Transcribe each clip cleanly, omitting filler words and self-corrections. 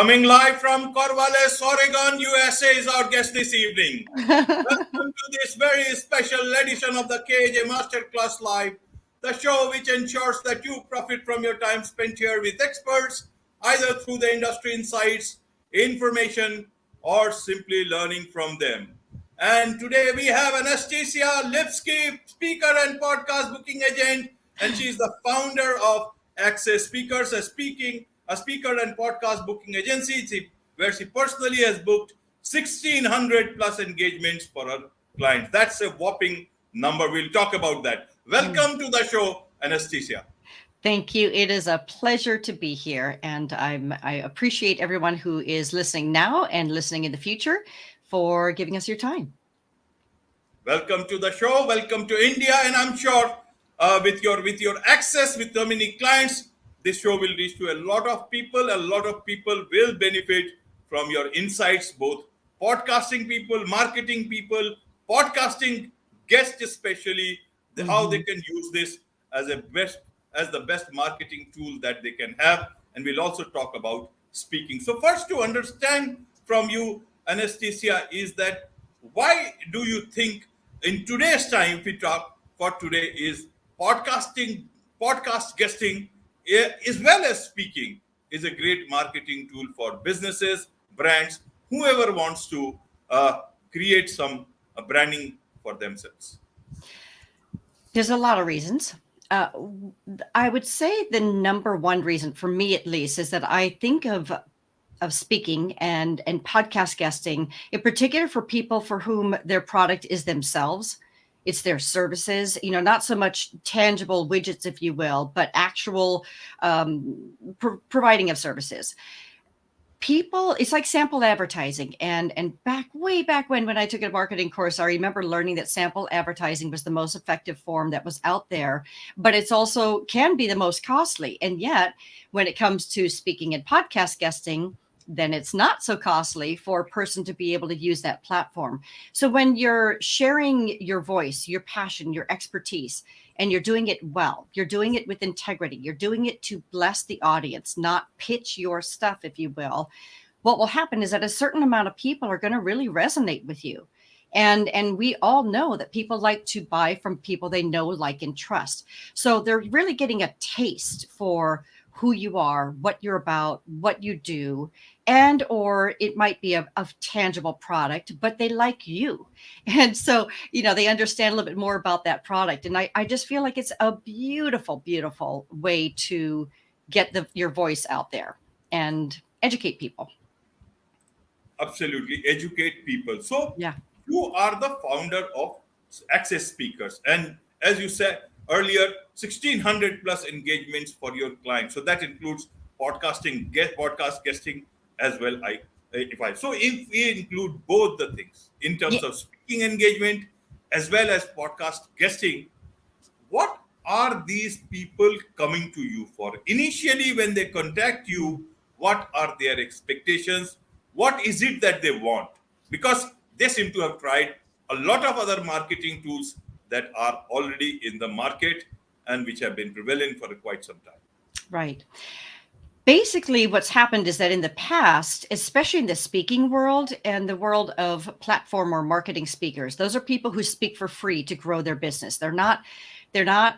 Coming live from Corvallis, Oregon, USA is our guest this evening. Welcome to this very special edition of the KJ Masterclass Live, the show which ensures that you profit from your time spent here with experts, either through the industry insights, information, or simply learning from them. And today we have Anastasia Lipske, speaker and podcast booking agent, and she is the founder of Access Speakers, a speaker and podcast booking agency where she personally has booked 1,600 plus engagements for her clients. That's a whopping number. We'll talk about that. Welcome to the show, Anastasia. Thank you. It is a pleasure to be here. And I appreciate everyone who is listening now and listening in the future for giving us your time. Welcome to the show. Welcome to India. And I'm sure with your access with so many clients, this show will reach to a lot of people. A lot of people will benefit from your insights, both podcasting people, marketing people, podcasting guests especially, how they can use this as the best marketing tool that they can have. And we'll also talk about speaking. So first, to understand from you, Anastasia, is that why do you think in today's time, if we talk for today, is podcast guesting as well as speaking is a great marketing tool for businesses, brands, whoever wants to create some branding for themselves? There's a lot of reasons. I would say the number one reason, for me at least, is that I think of speaking and podcast guesting, in particular for people for whom their product is themselves. It's their services, not so much tangible widgets, if you will, but actual providing of services. People, it's like sample advertising. And way back when I took a marketing course, I remember learning that sample advertising was the most effective form that was out there, but it's also can be the most costly. And yet, when it comes to speaking and podcast guesting, then it's not so costly for a person to be able to use that platform. So when you're sharing your voice, your passion, your expertise, and you're doing it well, you're doing it with integrity, you're doing it to bless the audience, not pitch your stuff, if you will, what will happen is that a certain amount of people are going to really resonate with you. And we all know that people like to buy from people they know, like, and trust. So they're really getting a taste for who you are, what you're about, what you do, and or it might be a tangible product, but they like you. And so, they understand a little bit more about that product. And I just feel like it's a beautiful, beautiful way to get your voice out there and educate people. Absolutely, educate people. So yeah, you are the founder of Access Speakers. And as you said earlier, 1,600 plus engagements for your clients. So that includes podcast guesting as well. So if we include both the things in terms of speaking engagement as well as podcast guesting, what are these people coming to you for? Initially, when they contact you, what are their expectations? What is it that they want? Because they seem to have tried a lot of other marketing tools that are already in the market and which have been prevalent for quite some time. Right. Basically, what's happened is that in the past, especially in the speaking world and the world of platform or marketing speakers, those are people who speak for free to grow their business. They're not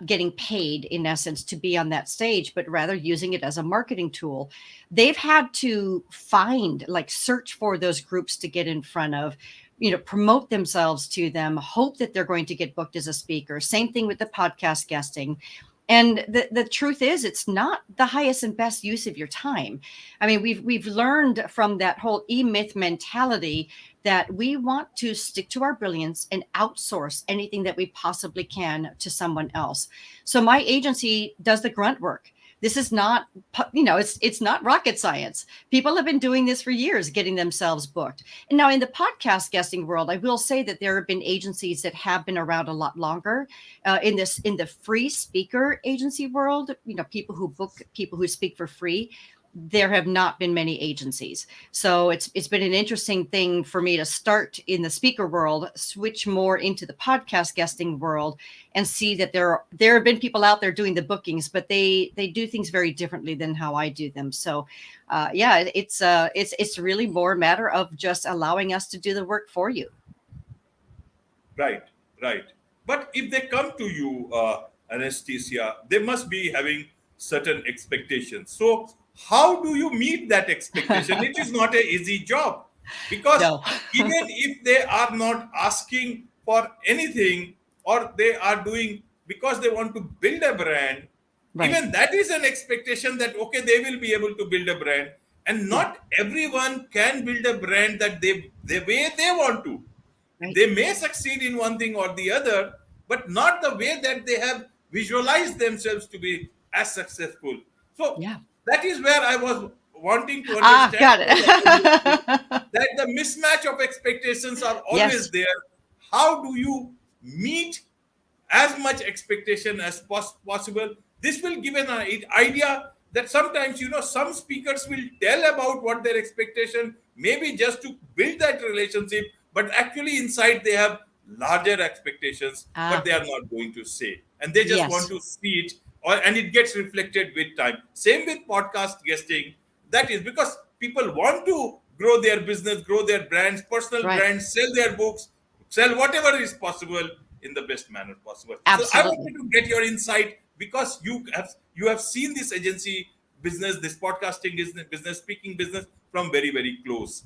getting paid, in essence, to be on that stage, but rather using it as a marketing tool. They've had to search for those groups to get in front of, promote themselves to them, hope that they're going to get booked as a speaker. Same thing with the podcast guesting. And the truth is, it's not the highest and best use of your time. I mean, we've learned from that whole E-Myth mentality that we want to stick to our brilliance and outsource anything that we possibly can to someone else. So my agency does the grunt work. This is not, it's not rocket science. People have been doing this for years, getting themselves booked. And now in the podcast guesting world, I will say that there have been agencies that have been around a lot longer. In the free speaker agency world, people who book people who speak for free. there have not been many agencies. So it's been an interesting thing for me to start in the speaker world, switch more into the podcast guesting world, and see that there have been people out there doing the bookings, but they do things very differently than how I do them. So yeah, it's really more a matter of just allowing us to do the work for you. Right, right. But if they come to you, Anastasia, they must be having certain expectations. So, how do you meet that expectation? It is not an easy job, because No. even if they are not asking for anything, or they are doing because they want to build a brand, Right. even that is an expectation that okay, they will be able to build a brand, and Yeah. not everyone can build a brand that they the way they want to. Right. They may succeed in one thing or the other, but not the way that they have visualized themselves to be as successful. So Yeah. that is where I was wanting to Ah, understand got from the audience it. that the mismatch of expectations are always Yes. there. How do you meet as much expectation as possible? This will give an idea that sometimes, some speakers will tell about what their expectation maybe just to build that relationship, but actually inside they have larger expectations, but Ah, they are not going to say, and they just want yes. to see it, and it gets reflected with time. Same with podcast guesting. That is because people want to grow their business, grow their brands, personal Right. brands, sell their books, sell whatever is possible in the best manner possible. So I Absolutely. wanted to get your insight, because you have seen this agency business, this podcasting business, speaking business from very, very close.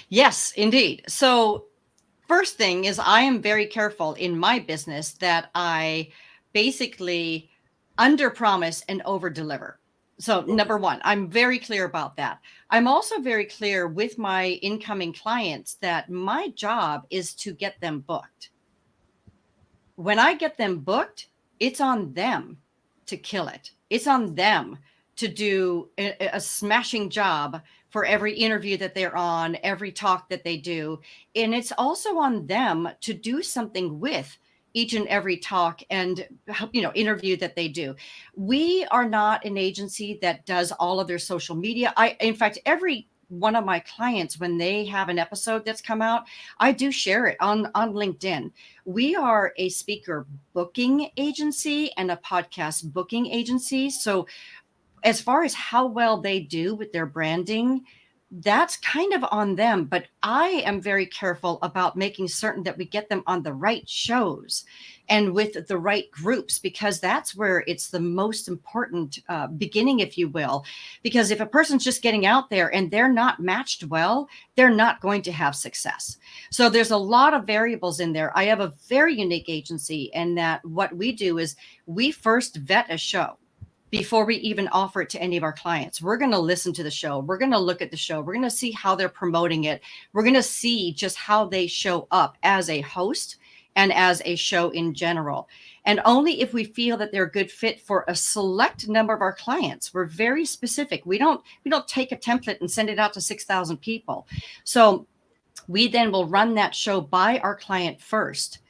Yes, indeed. So first thing is I am very careful in my business that I basically under promise and over deliver. So Okay. number one, I'm very clear about that. I'm also very clear with my incoming clients that my job is to get them booked. When I get them booked, it's on them to kill it. It's on them to do a smashing job for every interview that they're on, every talk that they do. And it's also on them to do something with each and every talk and interview that they do. We are not an agency that does all of their social media. In fact, every one of my clients, when they have an episode that's come out, I do share it on LinkedIn. We are a speaker booking agency and a podcast booking agency. So as far as how well they do with their branding, that's kind of on them. But I am very careful about making certain that we get them on the right shows and with the right groups, because that's where it's the most important beginning, if you will. Because if a person's just getting out there and they're not matched well, they're not going to have success. So there's a lot of variables in there. I have a very unique agency, and that what we do is we first vet a show before we even offer it to any of our clients. We're going to listen to the show. We're going to look at the show. We're going to see how they're promoting it. We're going to see just how they show up as a host and as a show in general. And only if we feel that they're a good fit for a select number of our clients. We're very specific. We don't take a template and send it out to 6,000 people. So we then will run that show by our client first.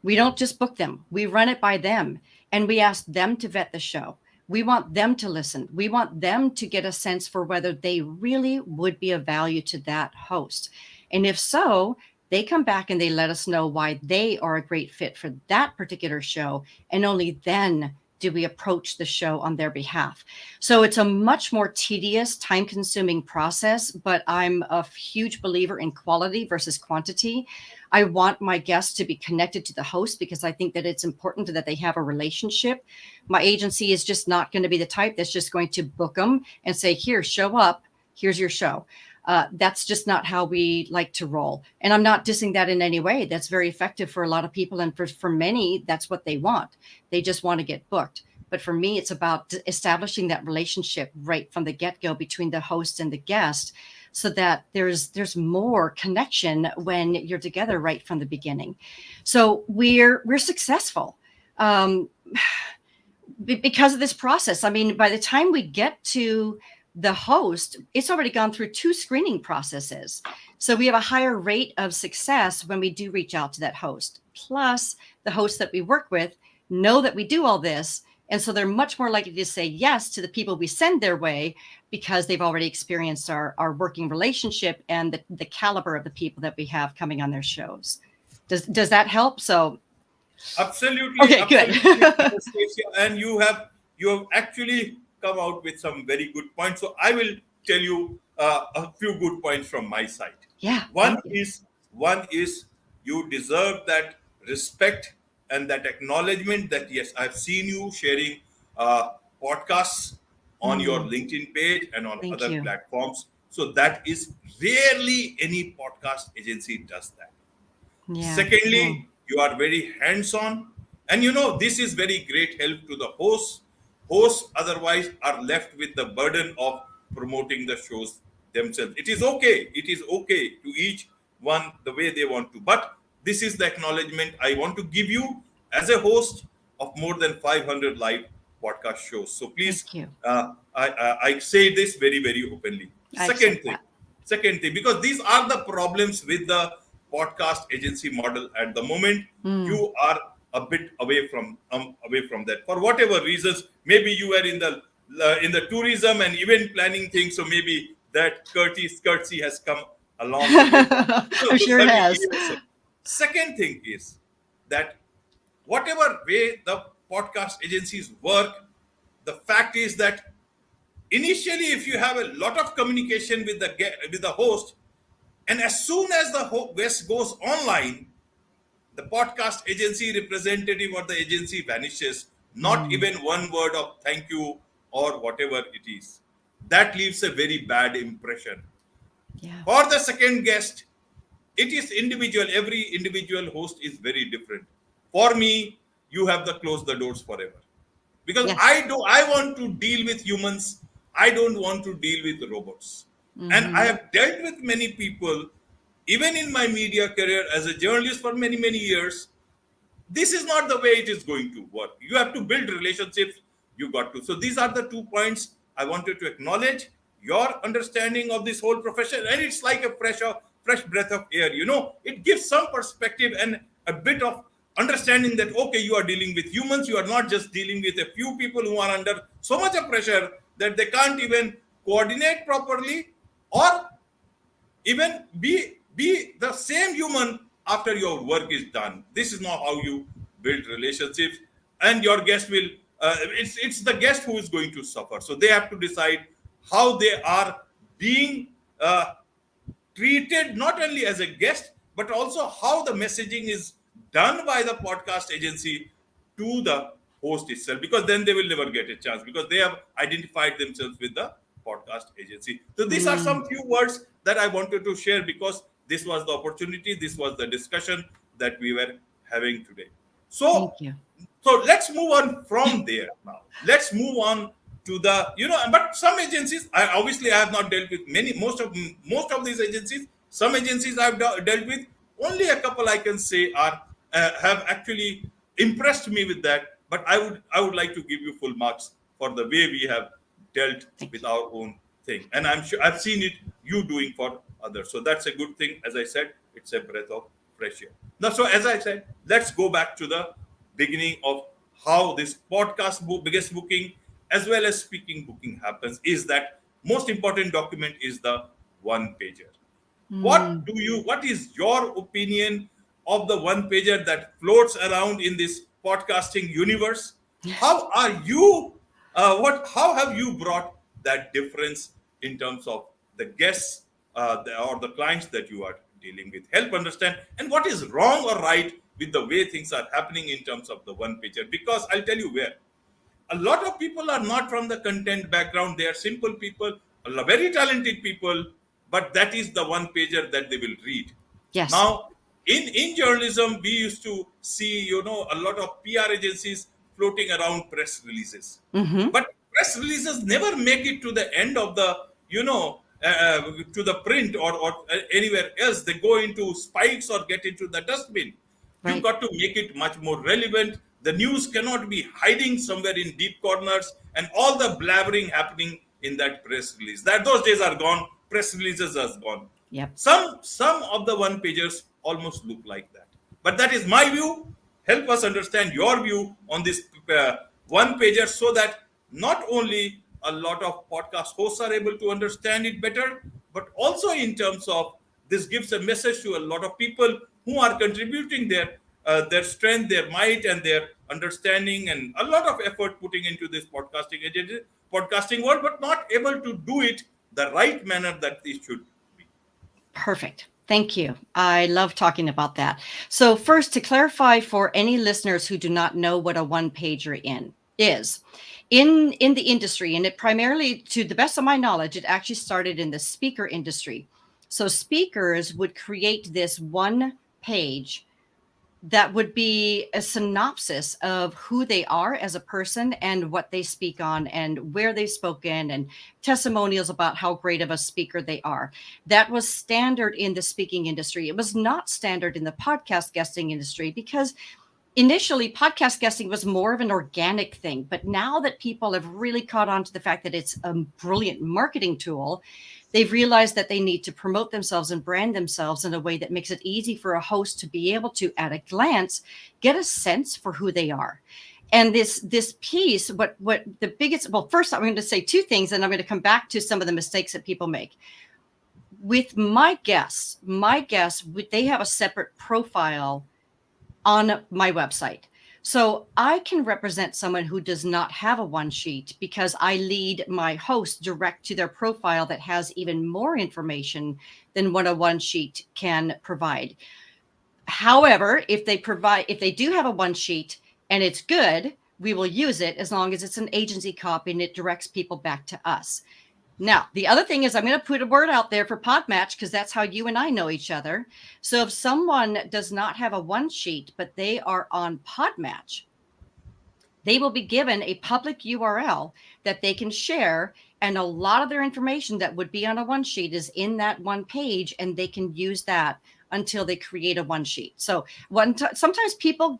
We don't just book them. We run it by them, and we ask them to vet the show. We want them to listen. We want them to get a sense for whether they really would be of value to that host. And if so, they come back and they let us know why they are a great fit for that particular show. And only then do we approach the show on their behalf. So it's a much more tedious, time-consuming process, but I'm a huge believer in quality versus quantity. I want my guests to be connected to the host because I think that it's important that they have a relationship. My agency is just not going to be the type that's just going to book them and say, here, show up, here's your show. That's just not how we like to roll. And I'm not dissing that in any way. That's very effective for a lot of people. And for many, that's what they want. They just want to get booked. But for me, it's about establishing that relationship right from the get-go between the host and the guest, so that there's more connection when you're together right from the beginning. So we're successful because of this process. I mean, by the time we get to the host, it's already gone through 2 screening processes. So we have a higher rate of success when we do reach out to that host. Plus, the hosts that we work with know that we do all this, And so they're much more likely to say yes to the people we send their way because they've already experienced our working relationship and the caliber of the people that we have coming on their shows. Does that help? So Absolutely, okay, absolutely, good. Anastasia. And you have actually come out with some very good points. So I will tell you a few good points from my side. Yeah, One thank you. is one is you deserve that respect and that acknowledgement that yes, I've seen you sharing podcasts on your Mm, LinkedIn page and on thank other you. platforms. So that is rarely any podcast agency does that. Yeah. Mm, Secondly, you are very hands-on, and this is very great help to the hosts. Hosts otherwise are left with the burden of promoting the shows themselves. It is okay. It is okay to each one the way they want to. But this is the acknowledgement I want to give you as a host of more than 500 live podcast shows. So please, thank you. I say this very, very openly. I accept Second thing, that. because these are the problems with the podcast agency model at the moment. Mm. You are a bit away from that for whatever reasons. Maybe you are in the tourism and event planning thing, so maybe that courtesy has come along with it. I'm So sure it certainly, has. yes. Second thing is that whatever way the podcast agencies work, the fact is that initially, if you have a lot of communication with the host, and as soon as the guest goes online, the podcast agency representative or the agency vanishes. Not Mm, even one word of thank you or whatever it is. That leaves a very bad impression. yeah. For the second guest, it is individual. Every individual host is very different. For me, you have to close the doors forever, because Yes. I want to deal with humans. I don't want to deal with robots. And I Hmm. have dealt with many people, even in my media career as a journalist for many, many years. This is not the way it is going to work. You have to build relationships. You got to. So these are the 2 points I wanted to acknowledge. Your understanding of this whole profession, and it's like a fresh breath of air. It gives some perspective and a bit of understanding that okay, you are dealing with humans. You are not just dealing with a few people who are under so much of pressure that they can't even coordinate properly, or even be the same human after your work is done. This is not how you build relationships. And your guest will it's the guest who is going to suffer, so they have to decide how they are being treated, not only as a guest but also how the messaging is done by the podcast agency to the host itself, because then they will never get a chance because they have identified themselves with the podcast agency. So these are Mm, some few words that I wanted to share because this was the opportunity, this was the discussion that we were having today. thank So you. let's move on from there now. Let's move on to the but some agencies, I have not dealt with many, most of these agencies. Some agencies I've dealt with, only a couple I can say are have actually impressed me with that. But I would like to give you full marks for the way we have dealt Thank with you. our own thing, and I'm sure I've seen it you doing for others. So that's a good thing. As I said, it's a breath of fresh air. Now, so as I said, let's go back to the beginning of how this podcast biggest booking as well as speaking booking happens. Is that most important document is the one pager. Mm, What is your opinion of the one pager that floats around in this podcasting universe? How are you how have you brought that difference in terms of the guests or the clients that you are dealing with? Help understand, and what is wrong or right with the way things are happening in terms of the one pager, because I'll tell you where a lot of people are not from the content background. They are simple people, very talented people, but that is the one pager that they will read. yes. Now, in journalism, we used to see, a lot of PR agencies floating around press releases. Hmm. But press releases never make it to the end of the, to the print or anywhere else. They go into spikes or get into the dustbin. You've Right. got to make it much more relevant. The news cannot be hiding somewhere in deep corners and all the blabbering happening in that press release. That those days are gone. Press releases are gone. Yep. Some of the one pagers almost look like that. But that is my view. Help us understand your view on this one pager, so that not only a lot of podcast hosts are able to understand it better, but also in terms of this gives a message to a lot of people who are contributing their strength, their might, and their understanding, and a lot of effort putting into this podcasting world, but not able to do it the right manner that it should be. Perfect. Thank you. I love talking about that. So first, to clarify for any listeners who do not know what a one-pager is in the industry, and it primarily, to the best of my knowledge, it actually started in the speaker industry. So speakers would create this one page that would be a synopsis of who they are as a person and what they speak on and where they've spoken and testimonials about how great of a speaker they are. That was standard in the speaking industry. It was not standard in the podcast guesting industry because initially podcast guesting was more of an organic thing. But now that people have really caught on to the fact that it's a brilliant marketing tool, they've realized that they need to promote themselves and brand themselves in a way that makes it easy for a host to be able to, at a glance, get a sense for who they are. And this piece, what the biggest, well, first I'm going to say two things, and I'm going to come back to some of the mistakes that people make. With my guests, they have a separate profile on my website. So I can represent someone who does not have a one sheet because I lead my host direct to their profile that has even more information than what a one sheet can provide. However, if they do have a one sheet and it's good, we will use it as long as it's an agency copy and it directs people back to us. Now, the other thing is I'm going to put a word out there for Podmatch because that's how you and I know each other. So if someone does not have a one sheet, but they are on Podmatch, they will be given a public URL that they can share. And a lot of their information that would be on a one sheet is in that one page, and they can use that until they create a one sheet. So sometimes people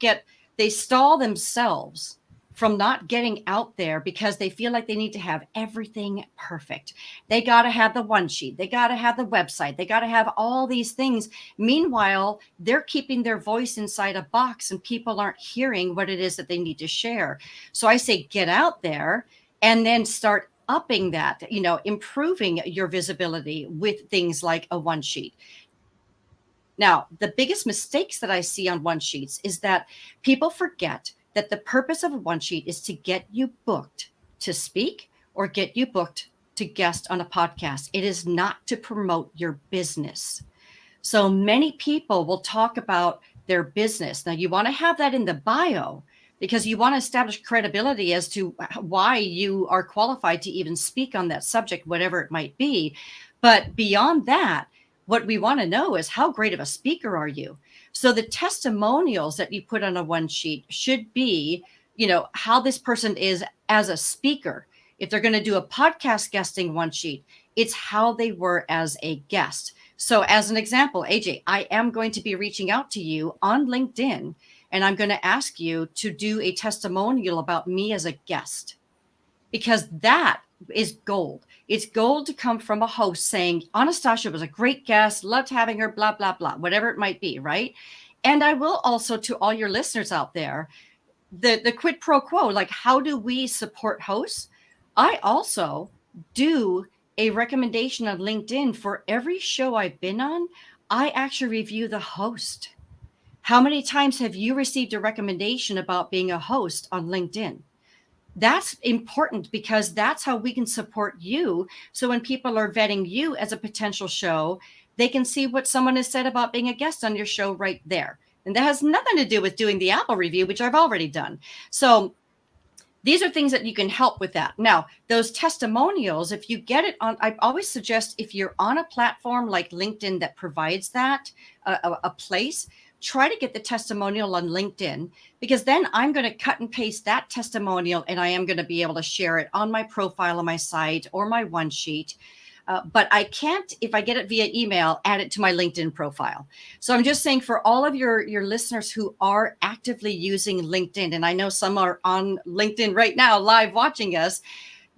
they stall themselves from not getting out there because they feel like they need to have everything perfect. They got to have the one sheet. They got to have the website. They got to have all these things. Meanwhile, they're keeping their voice inside a box and people aren't hearing what it is that they need to share. So I say, get out there and then start upping that, improving your visibility with things like a one sheet. Now, the biggest mistakes that I see on one sheets is that people forget that the purpose of a one sheet is to get you booked to speak or get you booked to guest on a podcast. It is not to promote your business. So many people will talk about their business. Now, you want to have that in the bio because you want to establish credibility as to why you are qualified to even speak on that subject, whatever it might be. But beyond that, what we want to know is how great of a speaker are you? So the testimonials that you put on a one sheet should be, how this person is as a speaker. If they're going to do a podcast guesting one sheet, it's how they were as a guest. So as an example, AJ, I am going to be reaching out to you on LinkedIn, and I'm going to ask you to do a testimonial about me as a guest, because that is gold. It's gold to come from a host saying, Anastasia was a great guest, loved having her, blah, blah, blah, whatever it might be, right? And I will also, to all your listeners out there, the quid pro quo, like how do we support hosts? I also do a recommendation on LinkedIn for every show I've been on. I actually review the host. How many times have you received a recommendation about being a host on LinkedIn? That's important because that's how we can support you. So when people are vetting you as a potential show, they can see what someone has said about being a guest on your show right there. And that has nothing to do with doing the Apple review, which I've already done. So these are things that you can help with that. Now, those testimonials, if you get it on, I always suggest if you're on a platform like LinkedIn that provides that, a place, try to get the testimonial on LinkedIn, because then I'm going to cut and paste that testimonial and I am going to be able to share it on my profile on my site or my one sheet. But I can't, if I get it via email, add it to my LinkedIn profile. So I'm just saying for all of your listeners who are actively using LinkedIn, and I know some are on LinkedIn right now, live watching us,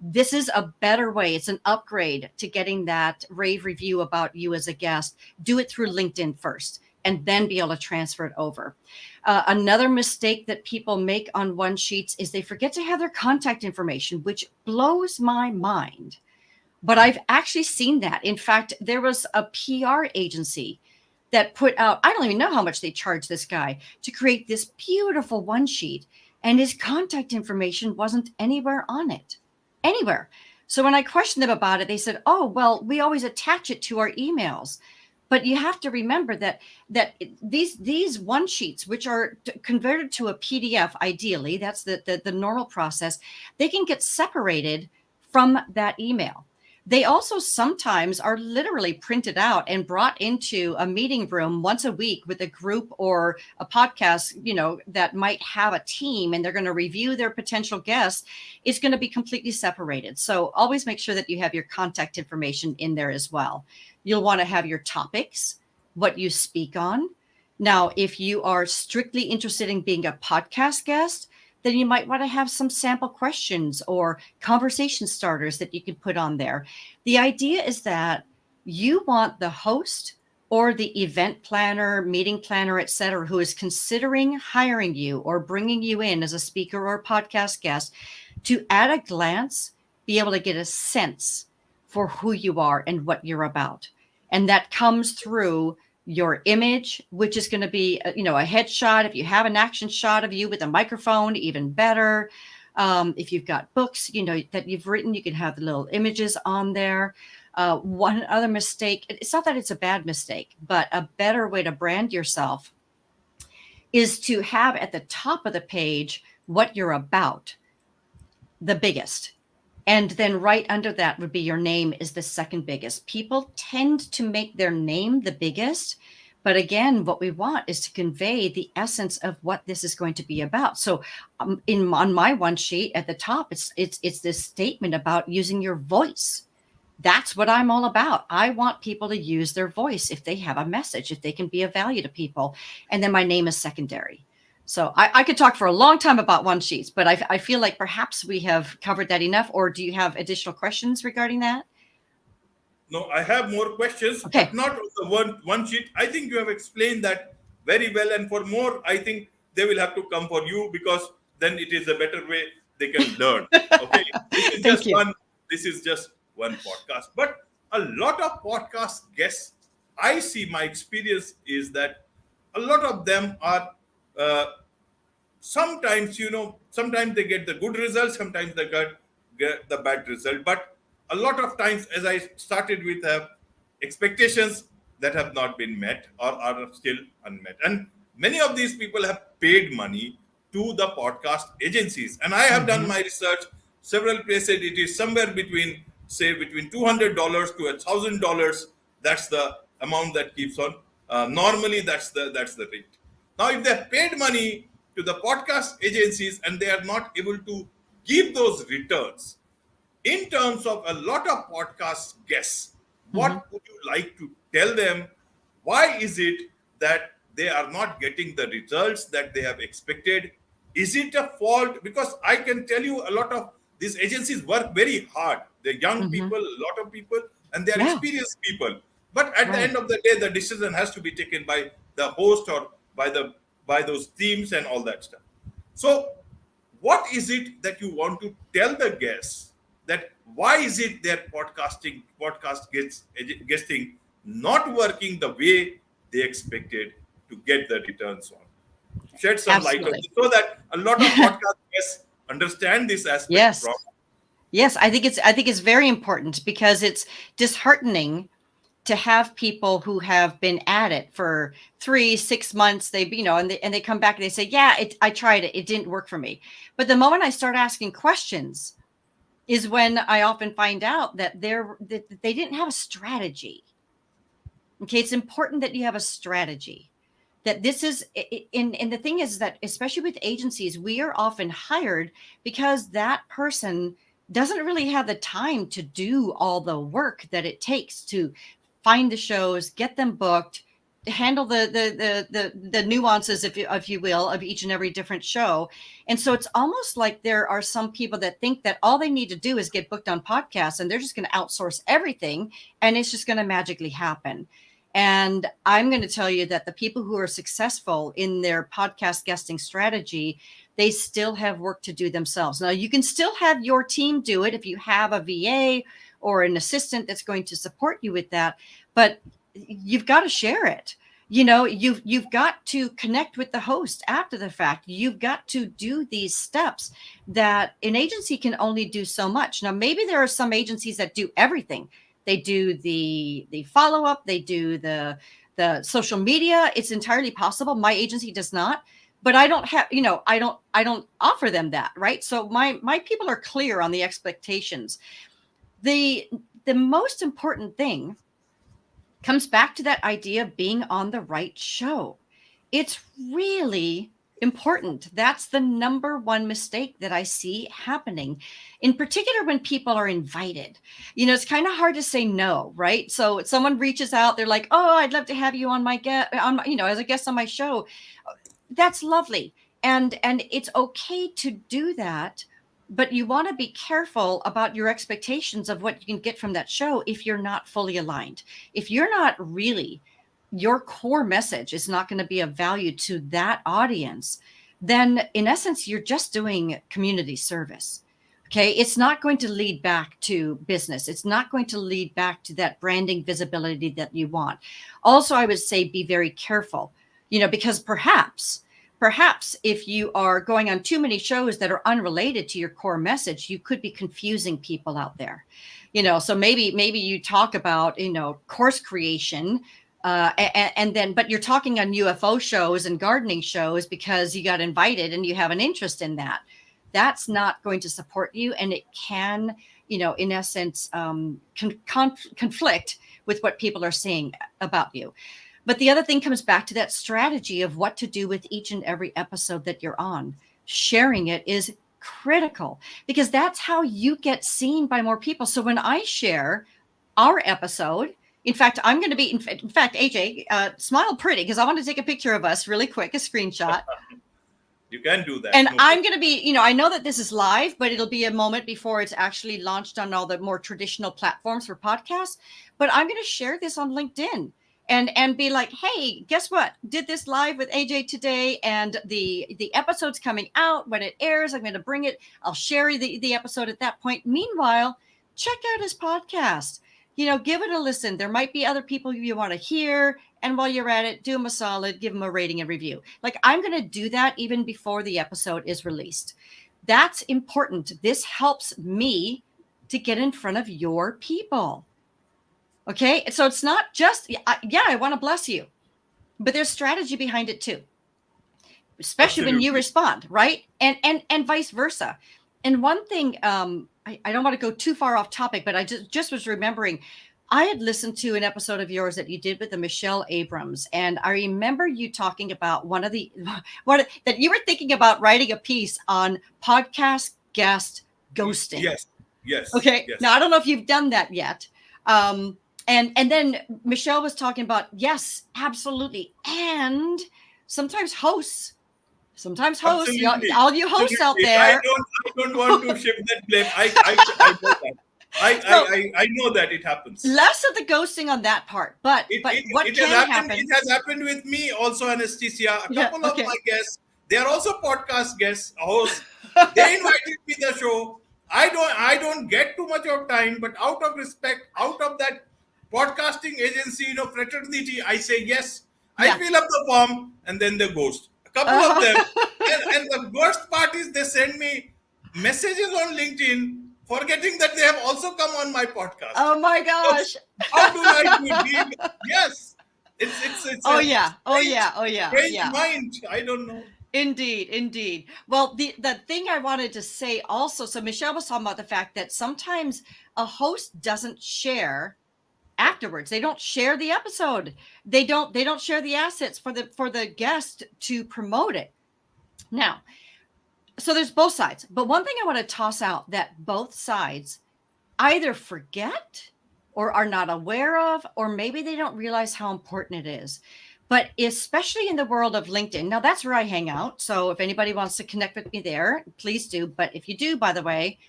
this is a better way. It's an upgrade to getting that rave review about you as a guest. Do it through LinkedIn first. and then be able to transfer it over. Another mistake that people make on one sheets is they forget to have their contact information, which blows my mind. But I've actually seen that. In fact, there was a PR agency that put out, I don't even know how much they charged this guy to create this beautiful one sheet, and his contact information wasn't anywhere on it. Anywhere. So when I questioned them about it, they said, oh, well, we always attach it to our emails. But you have to remember that these one sheets, which are converted to a PDF, ideally, that's the normal process, they can get separated from that email. They also sometimes are literally printed out and brought into a meeting room once a week with a group or a podcast, that might have a team, and they're going to review their potential guests. It's going to be completely separated. So always make sure that you have your contact information in there as well. You'll want to have your topics, what you speak on. Now, if you are strictly interested in being a podcast guest, then you might want to have some sample questions or conversation starters that you can put on there. The idea is that you want the host or the event planner, meeting planner, et cetera, who is considering hiring you or bringing you in as a speaker or podcast guest, to at a glance be able to get a sense for who you are and what you're about. And that comes through your image, which is going to be, a headshot. If you have an action shot of you with a microphone, even better. If you've got books, that you've written, you can have the little images on there. One other mistake, it's not that it's a bad mistake, but a better way to brand yourself is to have at the top of the page what you're about, the biggest. And then right under that would be your name is the second biggest. People tend to make their name the biggest. But again, what we want is to convey the essence of what this is going to be about. So on my one sheet at the top, it's this statement about using your voice. That's what I'm all about. I want people to use their voice if they have a message, if they can be of value to people. And then my name is secondary. So I could talk for a long time about one sheets, but I feel like perhaps we have covered that enough. Or do you have additional questions regarding that? No, I have more questions, okay. But not on the one sheet. I think you have explained that very well. And for more, I think they will have to come for you, because then it is a better way they can learn. Okay. This is just one podcast. But a lot of podcast guests, I see, my experience is that a lot of them are sometimes they get the good results, sometimes they get the bad result. But a lot of times, as I started with, expectations that have not been met or are still unmet. And many of these people have paid money to the podcast agencies. And I have done my research several places. It is somewhere between $200 to $1,000. That's the amount that keeps on. Normally, that's the rate. Now, if they have paid money to the podcast agencies and they are not able to give those returns, in terms of a lot of podcast guests, what would you like to tell them? Why is it that they are not getting the results that they have expected? Is it a fault? Because I can tell you, a lot of these agencies work very hard. They're young people, a lot of people, and they are experienced people. But at the end of the day, the decision has to be taken by the host or by those teams and all that stuff. So what is it that you want to tell the guests, that why is it their podcast guesting not working the way they expected to get the returns on? Shed some light on it so that a lot of podcast guests understand this aspect. Yes, I think it's very important, because it's disheartening to have people who have been at it for 3-6 months. And they come back and they say, I tried it. It didn't work for me. But the moment I start asking questions is when I often find out that they didn't have a strategy. Okay. It's important that you have a strategy. That this is, and the thing is that, especially with agencies, we are often hired because that person doesn't really have the time to do all the work that it takes to find the shows, get them booked, handle the nuances, if you will, of each and every different show. And so it's almost like there are some people that think that all they need to do is get booked on podcasts, and they're just going to outsource everything, and it's just going to magically happen. And I'm going to tell you that the people who are successful in their podcast guesting strategy, they still have work to do themselves. Now, you can still have your team do it if you have a VA or an assistant that's going to support you with that, but you've got to share it. You've got to connect with the host after the fact. You've got to do these steps that an agency can only do so much. Now, maybe there are some agencies that do everything. They do the follow-up, they do the social media. It's entirely possible. My agency does not, but I don't have, I don't offer them that, right? So my people are clear on the expectations. The most important thing comes back to that idea of being on the right show. It's really important. That's the number one mistake that I see happening, in particular when people are invited. It's kind of hard to say no, right? So someone reaches out, they're like, "Oh, I'd love to have you on as a guest on my show." That's lovely, and it's okay to do that. But you want to be careful about your expectations of what you can get from that show if you're not fully aligned. If you're not really, your core message is not going to be of value to that audience, then in essence, you're just doing community service. Okay. It's not going to lead back to business. It's not going to lead back to that branding visibility that you want. Also, I would say be very careful, because perhaps if you are going on too many shows that are unrelated to your core message, you could be confusing people out there. So maybe you talk about, course creation, but you're talking on UFO shows and gardening shows because you got invited and you have an interest in that. That's not going to support you. And it can, in essence, conflict with what people are saying about you. But the other thing comes back to that strategy of what to do with each and every episode that you're on. Sharing it is critical because that's how you get seen by more people. So when I share our episode, in fact, I'm going to be, in fact, AJ, smile pretty because I want to take a picture of us really quick, a screenshot. You can do that. And I'm going to be, I know that this is live, but it'll be a moment before it's actually launched on all the more traditional platforms for podcasts. But I'm going to share this on LinkedIn. And be like, hey, guess what? Did this live with AJ today, and the episode's coming out. When it airs, I'm going to bring it. I'll share the episode at that point. Meanwhile, check out his podcast. Give it a listen. There might be other people you want to hear. And while you're at it, do them a solid, give them a rating and review. Like I'm going to do that even before the episode is released. That's important. This helps me to get in front of your people. Okay, so it's not just, I want to bless you, but there's strategy behind it too, especially when you respond, right? And vice versa. And one thing, I don't want to go too far off topic, but I just was remembering, I had listened to an episode of yours that you did with the Michelle Abrams, and I remember you talking about that you were thinking about writing a piece on Podcast-Gast ghosting. Yes. Okay, yes. Now I don't know if you've done that yet. And then Michelle was talking about, yes, absolutely. And sometimes hosts, Absolutely. all you hosts Absolutely. out there. I don't want to shift that blame. I know that. I know that it happens. Less of the ghosting on that part, but what can happen? It has happened with me also, Anastasia. A couple of my guests, they are also podcast guests, hosts. They invited me to the show. I don't get too much of time, but out of respect, out of that podcasting agency, fraternity, I say yes. I fill up the form and then they ghost. A couple of them. And the worst part is they send me messages on LinkedIn forgetting that they have also come on my podcast. Oh my gosh. So how do I do it? Yes. It's strange mind. I don't know. Indeed. Well, the thing I wanted to say also, so Michelle was talking about the fact that sometimes a host doesn't share afterwards. They don't share the episode. They don't share the assets for the guest to promote it. Now, so there's both sides. But one thing I want to toss out that both sides either forget or are not aware of, or maybe they don't realize how important it is. But especially in the world of LinkedIn, now that's where I hang out. So if anybody wants to connect with me there, please do. But if you do, by the way,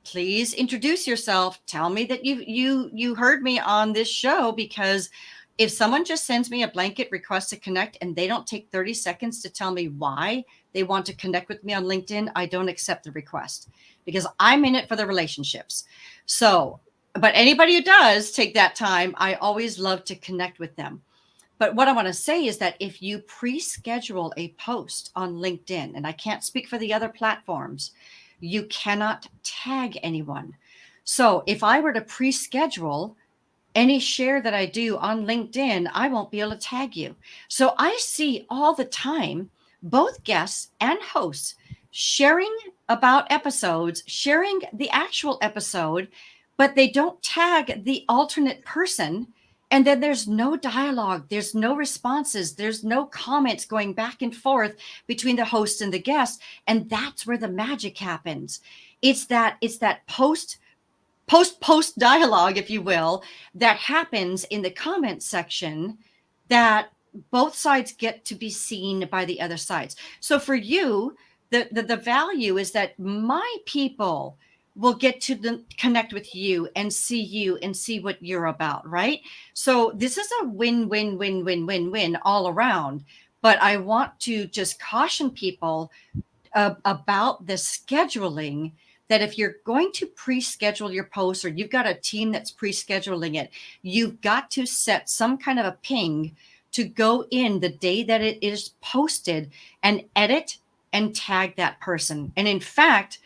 please introduce yourself. Tell me that you heard me on this show, because If someone just sends me a blanket request to connect and they don't take 30 seconds to tell me why they want to connect with me on LinkedIn, I don't accept the request because I'm in it for the relationships. So, but anybody who does take that time, I always love to connect with them. But what I want to say is that if you pre-schedule a post on LinkedIn, and I can't speak for the other platforms, you cannot tag anyone. So if I were to pre-schedule any share that I do on LinkedIn, I won't be able to tag you. So I see all the time both guests and hosts sharing about episodes, sharing the actual episode, but they don't tag the alternate person. And then there's no dialogue, there's no responses, there's no comments going back and forth between the host and the guest. And that's where the magic happens. It's that post dialogue, if you will, that happens in the comment section that both sides get to be seen by the other sides. So for you, the value is that my people will get to connect with you and see what you're about, right? So this is a win all around. But I want to just caution people about the scheduling, that if you're going to pre-schedule your post or you've got a team that's pre-scheduling it, you've got to set some kind of a ping to go in the day that it is posted and edit and tag that person. And in fact,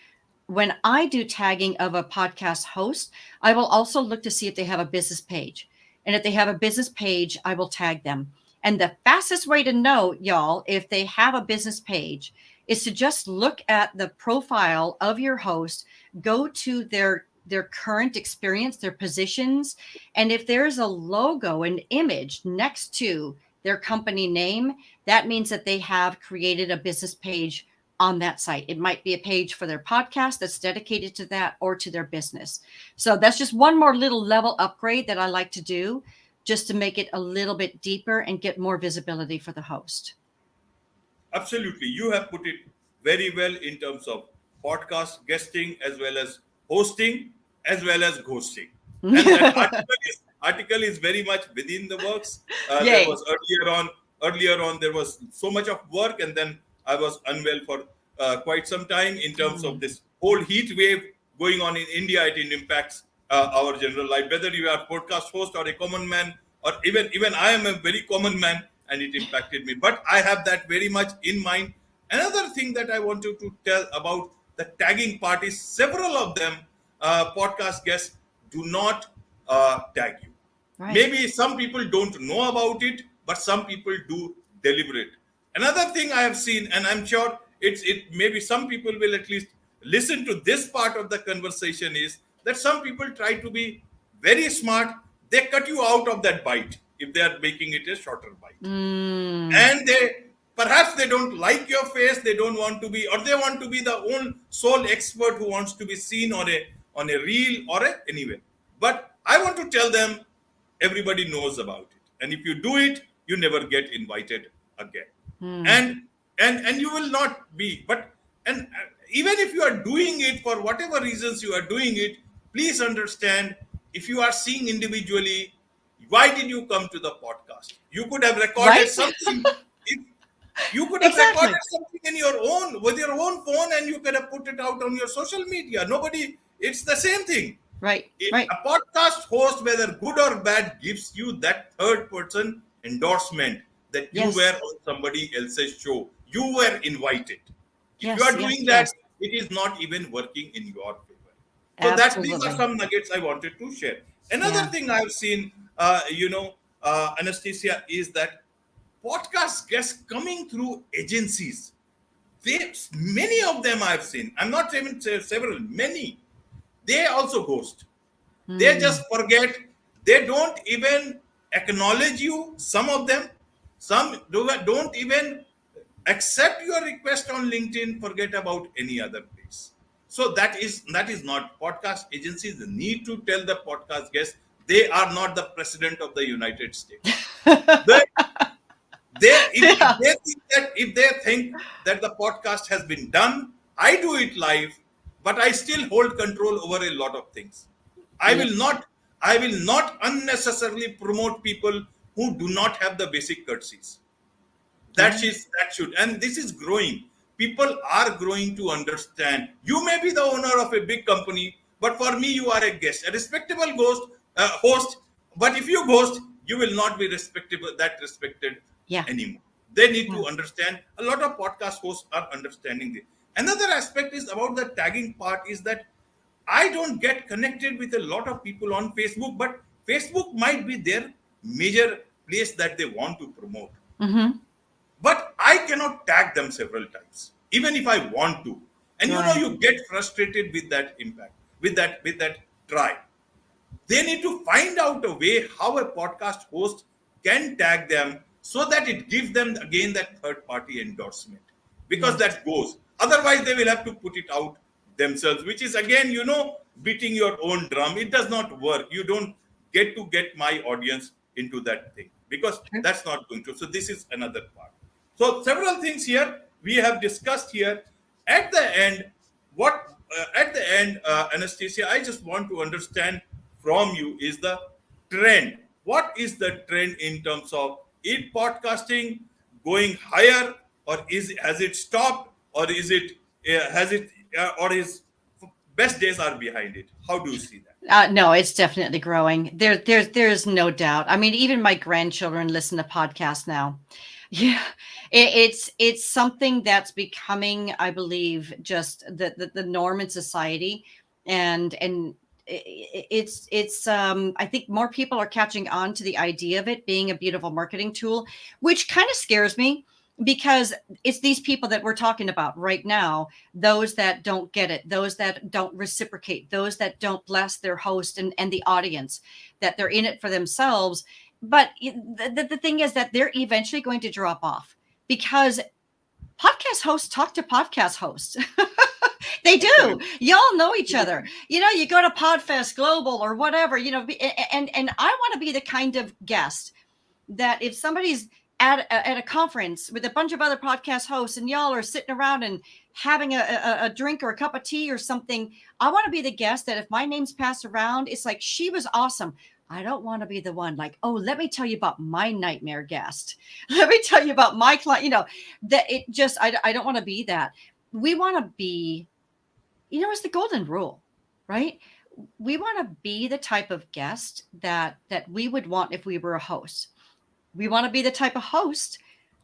when I do tagging of a podcast host, I will also look to see if they have a business page. And if they have a business page, I will tag them. And the fastest way to know, y'all, if they have a business page is to just look at the profile of your host, go to their current experience, their positions. And if there's a logo, an image next to their company name, that means that they have created a business page on that site. It might be a page for their podcast that's dedicated to that or to their business. So that's just one more little level upgrade that I like to do just to make it a little bit deeper and get more visibility for the host. Absolutely. You have put it very well in terms of podcast guesting as well as hosting as well as ghosting. And that article is very much within the works. There was earlier on, there was so much of work, and then I was unwell for quite some time in terms of this whole heat wave going on in India. It impacts our general life, whether you are a podcast host or a common man, or even I am a very common man, and it impacted me. But I have that very much in mind. Another thing that I wanted to tell about the tagging part is several of them, podcast guests, do not tag you. Right. Maybe some people don't know about it, but some people do deliberate. Another thing I have seen, and I'm sure it maybe some people will at least listen to this part of the conversation, is that some people try to be very smart. They cut you out of that bite if they are making it a shorter bite. And perhaps they don't like your face, they don't want to be, or they want to be the own sole expert who wants to be seen on a reel or anywhere. But I want to tell them, everybody knows about it. And if you do it, you never get invited again. And you will not be. And even if you are doing it for whatever reasons you are doing it, please understand, if you are seeing individually, why did you come to the podcast? You could have recorded something. You could have recorded something with your own phone, and you could have put it out on your social media. It's the same thing. Right. A podcast host, whether good or bad, gives you that third person endorsement that you were on somebody else's show. You were invited. If you are doing that, it is not even working in your favor. So these are some nuggets I wanted to share. Another thing I've seen, Anastasia, is that podcast guests coming through agencies. Many of them I've seen. I'm not even several, many. They also ghost. They just forget. They don't even acknowledge you. Some of them, some don't even accept your request on LinkedIn. Forget about any other place. So that is not podcast agencies. They need to tell the podcast guests they are not the president of the United States. If they think that the podcast has been done, I do it live, but I still hold control over a lot of things. I will not unnecessarily promote people who do not have the basic courtesies. Yeah. That should, and this is growing. People are growing to understand. You may be the owner of a big company, but for me, you are a guest, a respectable host. But if you ghost, you will not be respected Yeah. anymore. They need Yeah. to understand. A lot of podcast hosts are understanding this. Another aspect is about the tagging part. Is that I don't get connected with a lot of people on Facebook, but Facebook might be their major place that they want to promote, Mm-hmm. but I cannot tag them several times, even if I want to. And Right. you get frustrated with that impact, with that try. They need to find out a way how a podcast host can tag them so that it gives them again that third party endorsement, because Yes. that goes. Otherwise, they will have to put it out themselves, which is again, beating your own drum. It does not work. You don't get my audience into that thing, because True. that's not going to. So this is another part. So several things here we have discussed here. At the end, Anastasia, I just want to understand from you is the trend. What is the trend in terms of it podcasting going higher, or has it stopped, or is it has it or is best days are behind it? How do you see that? No, it's definitely growing. There's no doubt. I mean, even my grandchildren listen to podcasts now. Yeah, it's something that's becoming, I believe, just the norm in society, and it's I think more people are catching on to the idea of it being a beautiful marketing tool, which kind of scares me because it's these people that we're talking about right now, those that don't get it, those that don't reciprocate, those that don't bless their host and the audience, that they're in it for themselves. But the thing is that they're eventually going to drop off because podcast hosts talk to podcast hosts. They do. Absolutely. Y'all know each other. You go to Podfest Global or whatever, and I want to be the kind of guest that if somebody's at a conference with a bunch of other podcast hosts and y'all are sitting around and having a drink or a cup of tea or something, I want to be the guest that if my name's passed around, it's like, she was awesome. I don't want to be the one like, oh, let me tell you about my nightmare guest. Let me tell you about my client, that it just, I don't want to be that. We want to be, it's the golden rule, right? We want to be the type of guest that we would want if we were a host. We want to be the type of host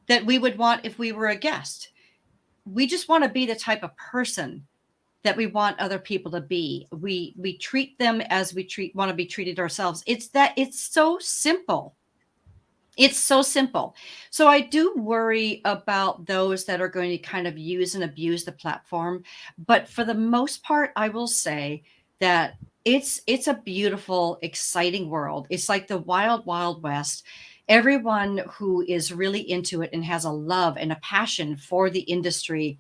that we would want if we were a guest. We just want to be the type of person that we want other people to be. We treat them as we want to be treated ourselves. It's so simple. It's so simple. So I do worry about those that are going to kind of use and abuse the platform. But for the most part, I will say that it's a beautiful, exciting world. It's like the wild, wild west. Everyone who is really into it and has a love and a passion for the industry,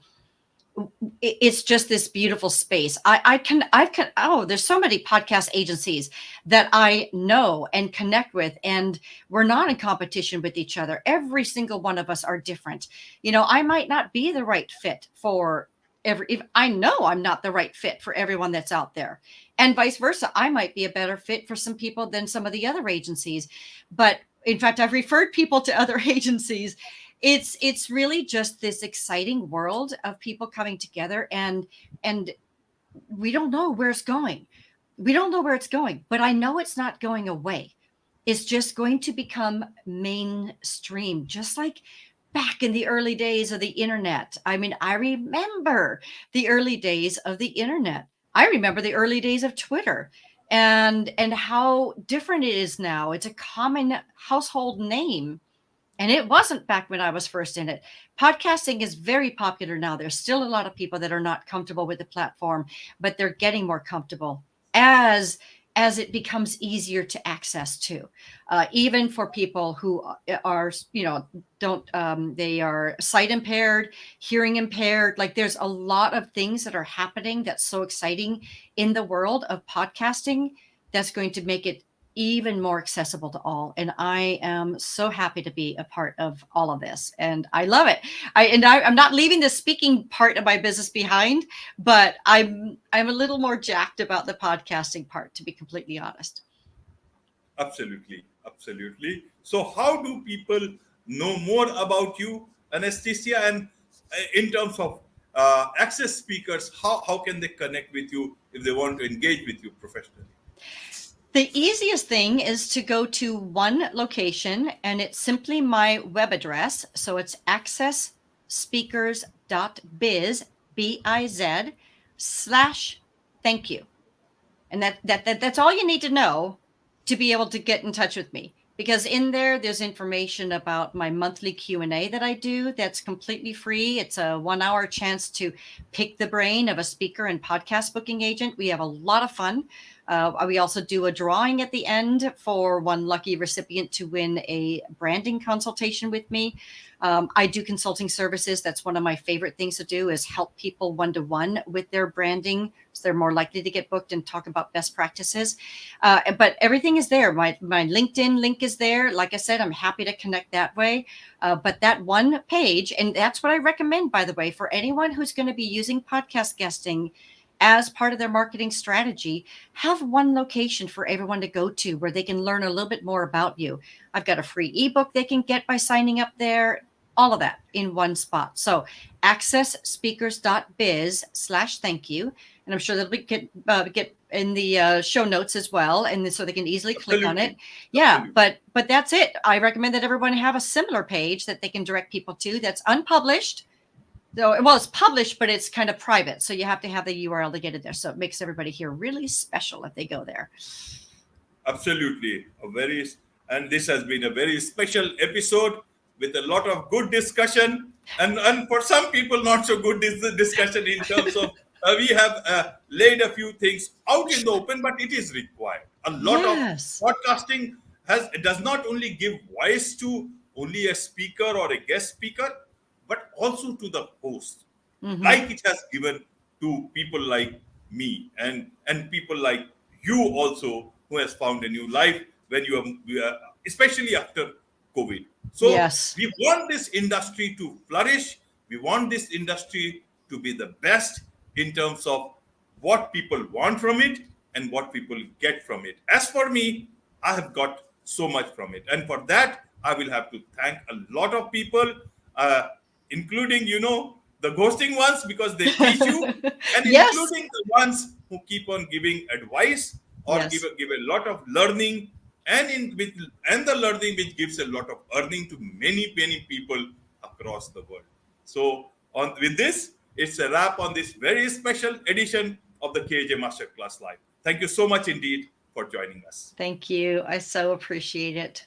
it's just this beautiful space. There's so many podcast agencies that I know and connect with, and we're not in competition with each other. Every single one of us are different. I might not be the right fit for if I know I'm not the right fit for everyone that's out there, and vice versa. I might be a better fit for some people than some of the other agencies. But in fact, I've referred people to other agencies. It's really just this exciting world of people coming together, and we don't know where it's going. We don't know where it's going, but I know it's not going away. It's just going to become mainstream, just like back in the early days of the internet. I mean, I remember the early days of the internet. I remember the early days of Twitter and how different it is now. It's a common household name. And it wasn't back when I was first in it. Podcasting is very popular now. There's still a lot of people that are not comfortable with the platform, but they're getting more comfortable as it becomes easier to access to, even for people who are, don't, they are sight impaired, hearing impaired. Like there's a lot of things that are happening that's so exciting in the world of podcasting that's going to make it even more accessible to all. And I am so happy to be a part of all of this. And I love it. I'm not leaving the speaking part of my business behind, but I'm a little more jacked about the podcasting part, to be completely honest. Absolutely. Absolutely. So, how do people know more about you, Anastasia, and in terms of access speakers, how can they connect with you if they want to engage with you professionally? The easiest thing is to go to one location, and it's simply my web address. So it's accessspeakers.biz, B-I-Z, slash thank you. And that's all you need to know to be able to get in touch with me, because in there's information about my monthly Q&A that I do that's completely free. It's a 1 hour chance to pick the brain of a speaker and podcast booking agent. We have a lot of fun. We also do a drawing at the end for one lucky recipient to win a branding consultation with me. I do consulting services. That's one of my favorite things to do, is help people one-to-one with their branding, so they're more likely to get booked and talk about best practices. But everything is there. My LinkedIn link is there. Like I said, I'm happy to connect that way. But that one page, and that's what I recommend, by the way, for anyone who's going to be using podcast guesting as part of their marketing strategy, have one location for everyone to go to where they can learn a little bit more about you. I've got a free ebook they can get by signing up there. All of that in one spot. So accessspeakers.biz slash thank you. And I'm sure that'll get in the show notes as well. And so they can easily click on it. Yeah, Absolutely. but that's it. I recommend that everyone have a similar page that they can direct people to that's unpublished. So, well, it's published, but it's kind of private. So you have to have the URL to get it there. So it makes everybody here really special if they go there. Absolutely. And this has been a very special episode with a lot of good discussion. And for some people, not so good discussion in terms of we have laid a few things out in the open, but it is required. A lot of Yes. podcasting does not only give voice to only a speaker or a guest speaker, but also to the host, Mm-hmm. like it has given to people like me and people like you also, who has found a new life when especially after COVID. So Yes. we want this industry to flourish. We want this industry to be the best in terms of what people want from it and what people get from it. As for me, I have got so much from it, and for that I will have to thank a lot of people, uh, including the ghosting ones, because they teach you, and Yes. including the ones who keep on giving advice or Yes. give a lot of learning, and the learning which gives a lot of earning to many people across the world. So on with this, it's a wrap on this very special edition of the KJ Masterclass Live. Thank you so much indeed for joining us. Thank you. I so appreciate it.